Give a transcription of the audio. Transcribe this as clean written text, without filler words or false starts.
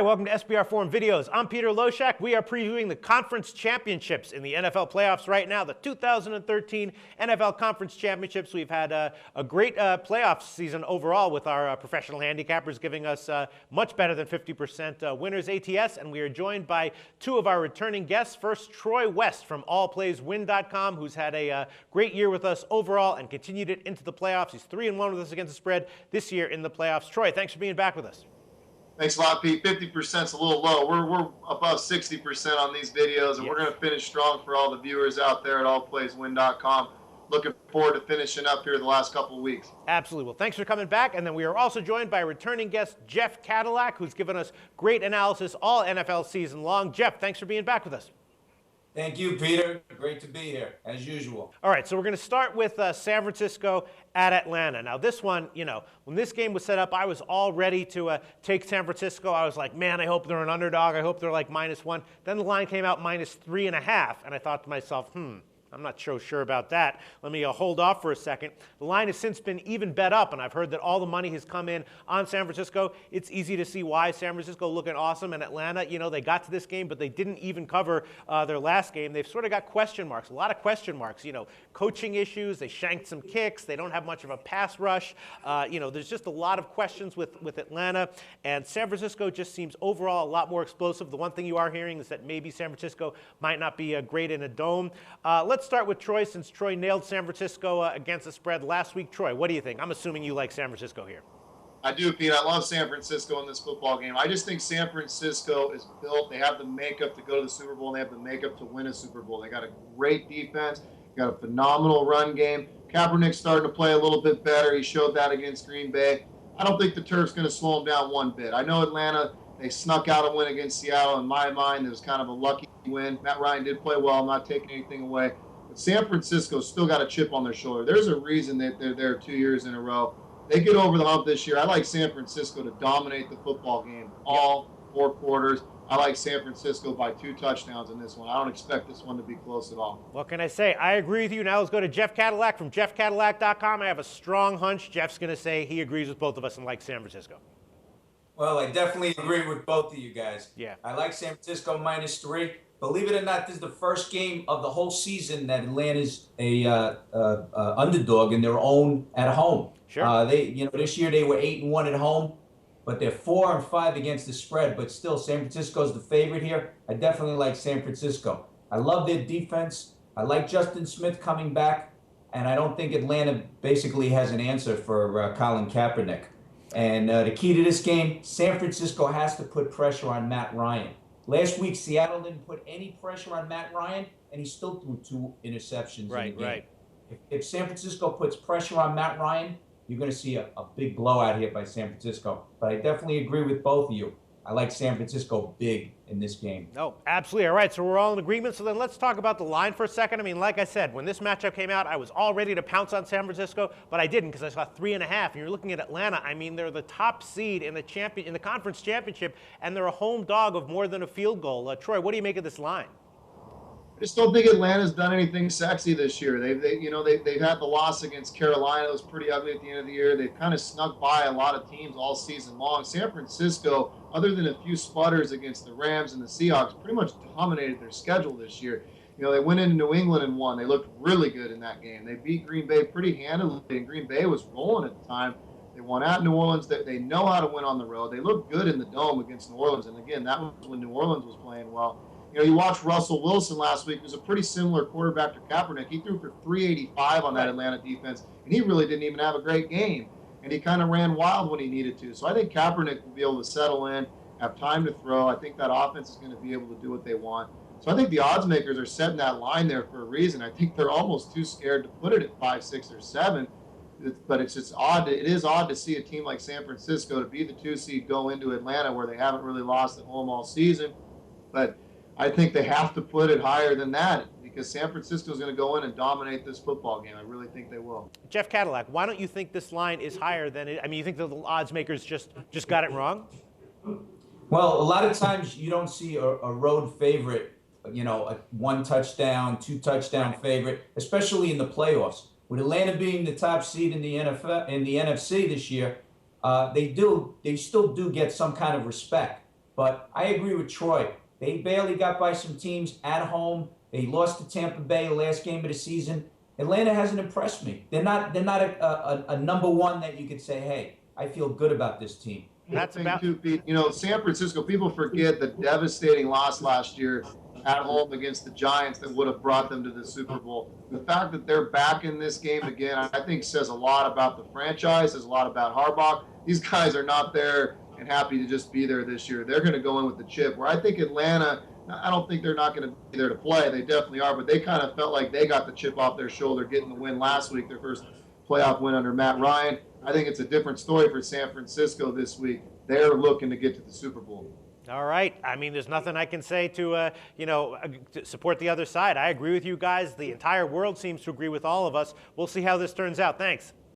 Welcome to SBRForum Videos. I'm Peter Loshak. We are previewing the conference championships in the NFL playoffs right now, the 2013 NFL Conference Championships. We've had a great playoff season overall with our professional handicappers giving us much better than 50% winners ATS, and we are joined by two of our returning guests. First, Troy West from allplayswin.com, who's had a great year with us overall and continued it into the playoffs. He's 3-1 with us against the spread this year in the playoffs. Troy, thanks for being back with us. Thanks a lot, Pete. 50% is a little low. We're above 60% on these videos, and we're going to finish strong for all the viewers out there at allplayswin.com. Looking forward to finishing up here the last couple of weeks. Absolutely. Well, thanks for coming back. And then we are also joined by returning guest Jeff Cadillac, who's given us great analysis all NFL season long. Jeff, thanks for being back with us. Thank you, Peter. Great to be here, as usual. All right, so we're going to start with San Francisco at Atlanta. Now, this one, when this game was set up, I was all ready to take San Francisco. I was like, man, I hope they're an underdog. I hope they're like -1. Then the line came out -3.5, and I thought to myself, I'm not so sure about that. Let me hold off for a second. The line has since been even bet up, and I've heard that all the money has come in on San Francisco. It's easy to see why. San Francisco looking awesome, and Atlanta, they got to this game, but they didn't even cover their last game. They've sort of got question marks, a lot of question marks. Coaching issues. They shanked some kicks. They don't have much of a pass rush. There's just a lot of questions with Atlanta, and San Francisco just seems overall a lot more explosive. The one thing you are hearing is that maybe San Francisco might not be great in a dome. Let's start with Troy, since Troy nailed San Francisco against the spread last week. Troy, what do you think? I'm assuming you like San Francisco here. I do, Pete. I love San Francisco in this football game. I just think San Francisco is built. They have the makeup to go to the Super Bowl, and they have the makeup to win a Super Bowl. They got a great defense. They got a phenomenal run game. Kaepernick's starting to play a little bit better. He showed that against Green Bay. I don't think the turf's going to slow him down one bit. I know Atlanta, they snuck out a win against Seattle. In my mind, it was kind of a lucky win. Matt Ryan did play well. I'm not taking anything away. But San Francisco's still got a chip on their shoulder. There's a reason that they're there 2 years in a row. They get over the hump this year. I like San Francisco to dominate the football game all 4 quarters. I like San Francisco by 2 touchdowns in this one. I don't expect this one to be close at all. What can I say? I agree with you. Now let's go to Jeff Cadillac from jeffcadillac.com. I have a strong hunch Jeff's going to say he agrees with both of us and likes San Francisco. Well, I definitely agree with both of you guys. Yeah. I like San Francisco -3. Believe it or not, this is the first game of the whole season that Atlanta's a underdog in their own at home. Sure. This year they were 8-1 at home, but they're 4-5 against the spread. But still, San Francisco's the favorite here. I definitely like San Francisco. I love their defense. I like Justin Smith coming back, and I don't think Atlanta basically has an answer for Colin Kaepernick. And the key to this game, San Francisco has to put pressure on Matt Ryan. Last week, Seattle didn't put any pressure on Matt Ryan, and he still threw 2 interceptions in the game. Right. If San Francisco puts pressure on Matt Ryan, you're going to see a big blowout here by San Francisco. But I definitely agree with both of you. I like San Francisco big in this game. Oh, absolutely. All right, so we're all in agreement. So then let's talk about the line for a second. I mean, like I said, when this matchup came out, I was all ready to pounce on San Francisco, but I didn't because I saw 3.5. And you're looking at Atlanta. I mean, they're the top seed in the conference championship, and they're a home dog of more than a field goal. Troy, what do you make of this line? I just don't think Atlanta's done anything sexy this year. They've had the loss against Carolina. It was pretty ugly at the end of the year. They've kind of snuck by a lot of teams all season long. San Francisco, other than a few sputters against the Rams and the Seahawks, pretty much dominated their schedule this year. They went into New England and won. They looked really good in that game. They beat Green Bay pretty handily, and Green Bay was rolling at the time. They won at New Orleans. They know how to win on the road. They looked good in the dome against New Orleans, and again, that was when New Orleans was playing well. You watched Russell Wilson last week, who's a pretty similar quarterback to Kaepernick. He threw for 385 on that Atlanta defense, and he really didn't even have a great game. And he kind of ran wild when he needed to. So I think Kaepernick will be able to settle in, have time to throw. I think that offense is going to be able to do what they want. So I think the odds makers are setting that line there for a reason. I think they're almost too scared to put it at 5, 6, or 7. But it's just odd. It is odd to see a team like San Francisco to be the 2 seed go into Atlanta where they haven't really lost at home all season. But I think they have to put it higher than that because San Francisco is going to go in and dominate this football game. I really think they will. Jeff Cadillac, why don't you think this line is higher than it? I mean, you think the odds makers just got it wrong? Well, a lot of times you don't see a road favorite, a 1 touchdown, 2 touchdown favorite, especially in the playoffs. With Atlanta being the top seed in the NFC this year, they still do get some kind of respect. But I agree with Troy. They barely got by some teams at home. They lost to Tampa Bay the last game of the season. Atlanta hasn't impressed me. They're not a number one that you could say, hey, I feel good about this team. That's about too, Pete. You know, San Francisco, people forget the devastating loss last year at home against the Giants that would have brought them to the Super Bowl. The fact that they're back in this game again, I think says a lot about the franchise, says a lot about Harbaugh. These guys are not there and happy to just be there this year. They're going to go in with the chip. Where I think Atlanta, I don't think they're not going to be there to play. They definitely are, but they kind of felt like they got the chip off their shoulder getting the win last week, their first playoff win under Matt Ryan. I think it's a different story for San Francisco this week. They're looking to get to the Super Bowl. All right. I mean, there's nothing I can say to, to support the other side. I agree with you guys. The entire world seems to agree with all of us. We'll see how this turns out. Thanks.